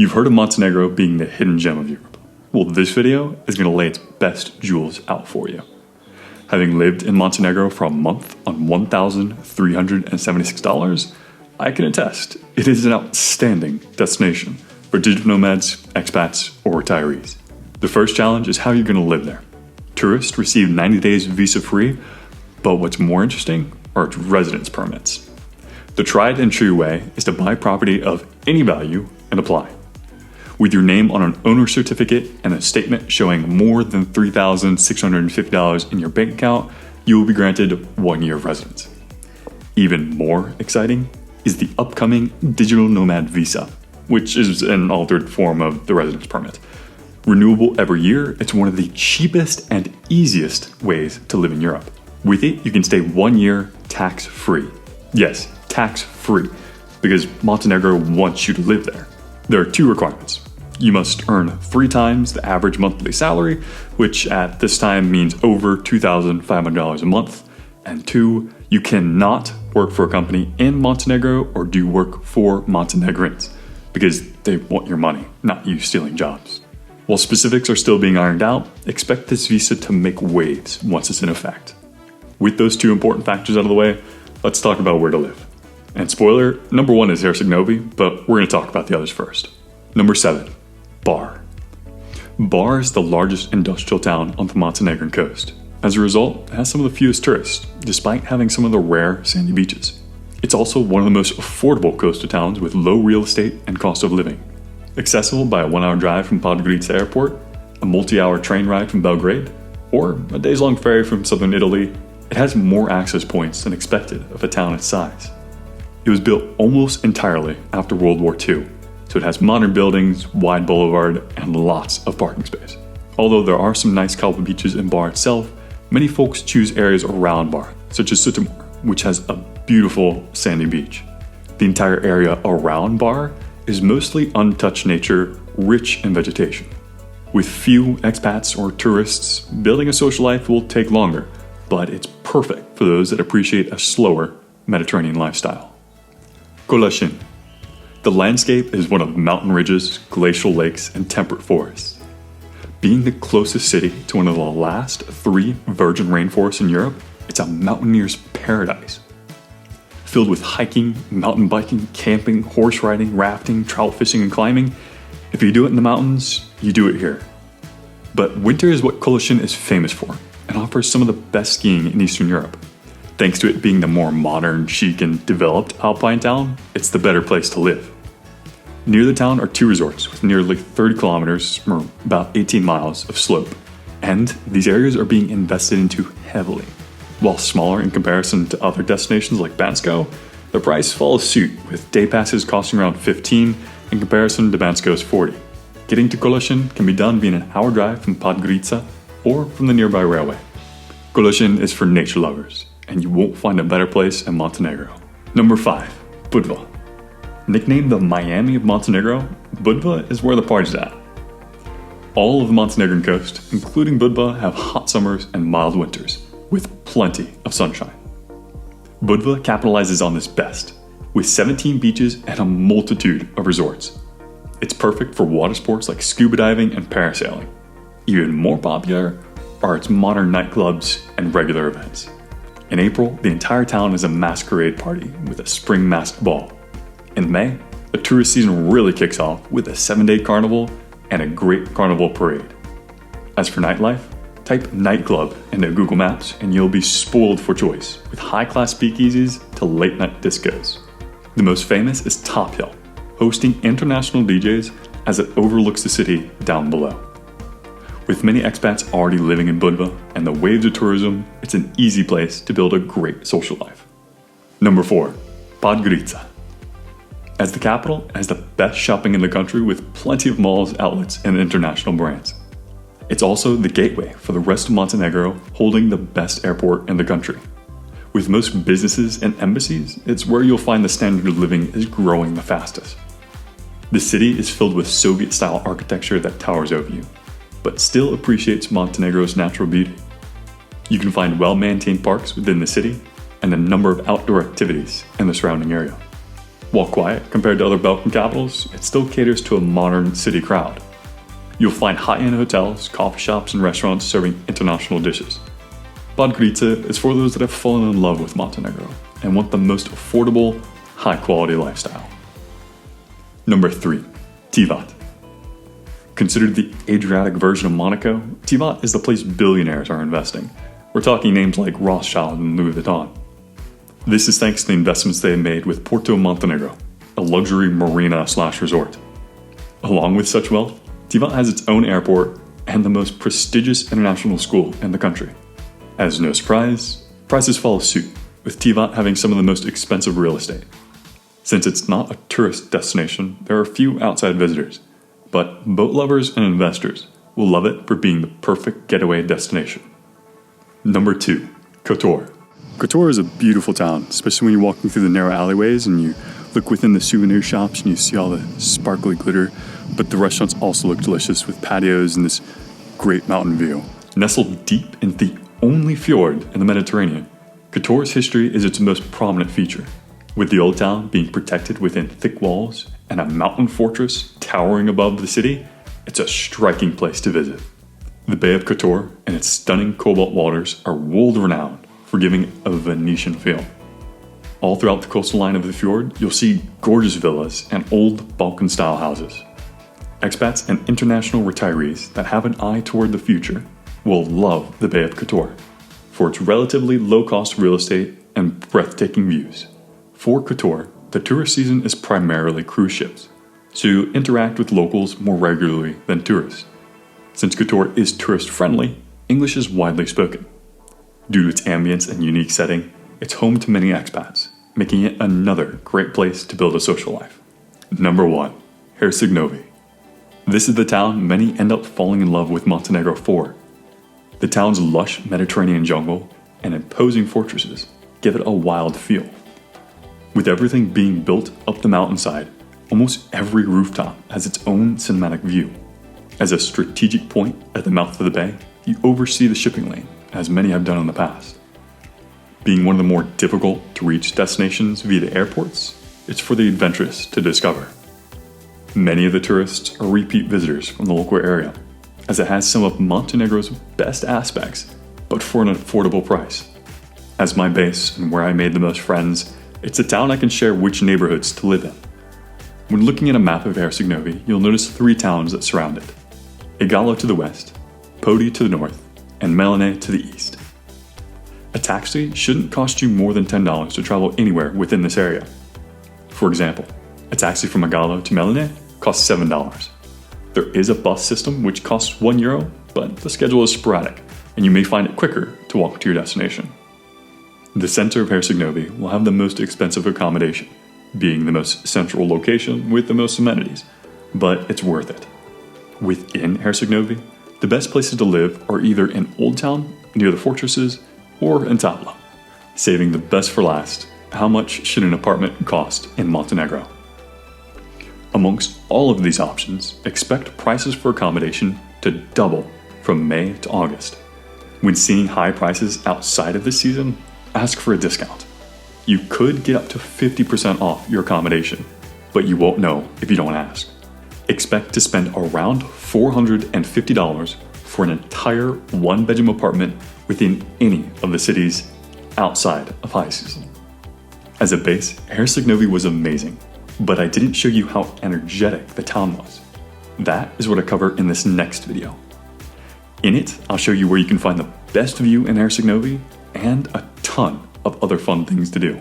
You've heard of Montenegro being the hidden gem of Europe. Well, this video is going to lay its best jewels out for you. Having lived in Montenegro for a month on $1,376, I can attest it is an outstanding destination for digital nomads, expats, or retirees. The first challenge is how you're going to live there. Tourists receive 90 days visa-free, but what's more interesting are its residence permits. The tried and true way is to buy property of any value and apply. With your name on an owner certificate and a statement showing more than $3,650 in your bank account, you will be granted 1 year of residence. Even more exciting is the upcoming digital nomad visa, which is an altered form of the residence permit. Renewable every year, it's one of the cheapest and easiest ways to live in Europe. With it, you can stay 1 year tax-free. Yes, tax-free, because Montenegro wants you to live there. There are 2 requirements. You must earn 3 times the average monthly salary, which at this time means over $2,500 a month. And 2, you cannot work for a company in Montenegro or do work for Montenegrins, because they want your money, not you stealing jobs. While specifics are still being ironed out, expect this visa to make waves once it's in effect. With those 2 important factors out of the way, let's talk about where to live. And spoiler, number 1 is HERCEG NOVI, but we're going to talk about the others first. Number 7. Bar. Bar is the largest industrial town on the Montenegrin coast. As a result, it has some of the fewest tourists, despite having some of the rare sandy beaches. It's also one of the most affordable coastal towns with low real estate and cost of living. Accessible by a 1-hour drive from Podgorica airport, a multi-hour train ride from Belgrade, or a days-long ferry from southern Italy, it has more access points than expected of a town its size. It was built almost entirely after World War II, so it has modern buildings, wide boulevard, and lots of parking space. Although there are some nice couple beaches in Bar itself, many folks choose areas around Bar, such as Sutomor, which has a beautiful sandy beach. The entire area around Bar is mostly untouched nature, rich in vegetation. With few expats or tourists, building a social life will take longer, but it's perfect for those that appreciate a slower Mediterranean lifestyle. KOLAŠIN. The landscape is one of mountain ridges, glacial lakes, and temperate forests. Being the closest city to one of the last 3 virgin rainforests in Europe, it's a mountaineer's paradise. Filled with hiking, mountain biking, camping, horse riding, rafting, trout fishing, and climbing. If you do it in the mountains, you do it here. But winter is what KOLAŠIN is famous for, and offers some of the best skiing in Eastern Europe. Thanks to it being the more modern, chic, and developed alpine town, it's the better place to live. Near the town are 2 resorts with nearly 30 kilometers, or about 18 miles, of slope. And these areas are being invested into heavily. While smaller in comparison to other destinations like Bansko, the price follows suit, with day passes costing around 15 in comparison to Bansko's 40. Getting to KOLAŠIN can be done via an hour drive from Podgorica or from the nearby railway. KOLAŠIN is for nature lovers, and you won't find a better place in Montenegro. Number 5. BUDVA. Nicknamed the Miami of Montenegro, BUDVA is where the party's at. All of the Montenegrin coast, including BUDVA, have hot summers and mild winters, with plenty of sunshine. BUDVA capitalizes on this best, with 17 beaches and a multitude of resorts. It's perfect for water sports like scuba diving and parasailing. Even more popular are its modern nightclubs and regular events. In April, the entire town is a masquerade party with a spring masked ball. In May, the tourist season really kicks off with a 7-day carnival and a great carnival parade. As for nightlife, type nightclub into Google Maps and you'll be spoiled for choice, with high-class speakeasies to late-night discos. The most famous is Top Hill, hosting international DJs as it overlooks the city down below. With many expats already living in BUDVA and the waves of tourism, it's an easy place to build a great social life. Number 4. Podgorica. As the capital, it has the best shopping in the country with plenty of malls, outlets, and international brands. It's also the gateway for the rest of Montenegro, holding the best airport in the country. With most businesses and embassies, it's where you'll find the standard of living is growing the fastest. The city is filled with Soviet-style architecture that towers over you, but still appreciates Montenegro's natural beauty. You can find well-maintained parks within the city and a number of outdoor activities in the surrounding area. While quiet compared to other Balkan capitals, it still caters to a modern city crowd. You'll find high-end hotels, coffee shops, and restaurants serving international dishes. Podgorica is for those that have fallen in love with Montenegro and want the most affordable, high-quality lifestyle. Number 3. TIVAT. Considered the Adriatic version of Monaco, TIVAT is the place billionaires are investing. We're talking names like Rothschild and Louis Vuitton. This is thanks to the investments they have made with Porto Montenegro, a luxury marina/resort. Along with such wealth, TIVAT has its own airport and the most prestigious international school in the country. As no surprise, prices follow suit, with TIVAT having some of the most expensive real estate. Since it's not a tourist destination, there are few outside visitors, but boat lovers and investors will love it for being the perfect getaway destination. Number 2. KOTOR. KOTOR is a beautiful town, especially when you're walking through the narrow alleyways and you look within the souvenir shops and you see all the sparkly glitter, but the restaurants also look delicious with patios and this great mountain view. Nestled deep in the only fjord in the Mediterranean, KOTOR's history is its most prominent feature, with the old town being protected within thick walls and a mountain fortress towering above the city. It's a striking place to visit. The Bay of KOTOR and its stunning cobalt waters are world-renowned for giving a Venetian feel. All throughout the coastal line of the fjord, you'll see gorgeous villas and old Balkan-style houses. Expats and international retirees that have an eye toward the future will love the Bay of KOTOR for its relatively low-cost real estate and breathtaking views. For KOTOR, the tourist season is primarily cruise ships, so you interact with locals more regularly than tourists. Since KOTOR is tourist-friendly, English is widely spoken. Due to its ambience and unique setting, it's home to many expats, making it another great place to build a social life. Number 1. HERCEG. This is the town many end up falling in love with Montenegro for. The town's lush Mediterranean jungle and imposing fortresses give it a wild feel. With everything being built up the mountainside, almost every rooftop has its own cinematic view. As a strategic point at the mouth of the bay, you oversee the shipping lane, as many have done in the past. Being one of the more difficult to reach destinations via the airports, it's for the adventurous to discover. Many of the tourists are repeat visitors from the local area, as it has some of Montenegro's best aspects, but for an affordable price. As my base and where I made the most friends, it's a town I can share which neighborhoods to live in. When looking at a map of HERCEG, you'll notice 3 towns that surround it: Igalo to the west, Podi to the north, and Melene to the east. A taxi shouldn't cost you more than $10 to travel anywhere within this area. For example, a taxi from Igalo to Melene costs $7. There is a bus system which costs €1, but the schedule is sporadic, and you may find it quicker to walk to your destination. The center of HERCEG will have the most expensive accommodation, being the most central location with the most amenities, but it's worth it. Within HERCEG, the best places to live are either in Old Town, near the fortresses, or in Tabla. Saving the best for last, how much should an apartment cost in Montenegro? Amongst all of these options, expect prices for accommodation to double from May to August. When seeing high prices outside of this season, ask for a discount. You could get up to 50% off your accommodation, but you won't know if you don't ask. Expect to spend around $450 for an entire one-bedroom apartment within any of the cities outside of high season. As a base, HERCEG was amazing, but I didn't show you how energetic the town was. That is what I cover in this next video. In it, I'll show you where you can find the best view in HERCEG and a ton of other fun things to do.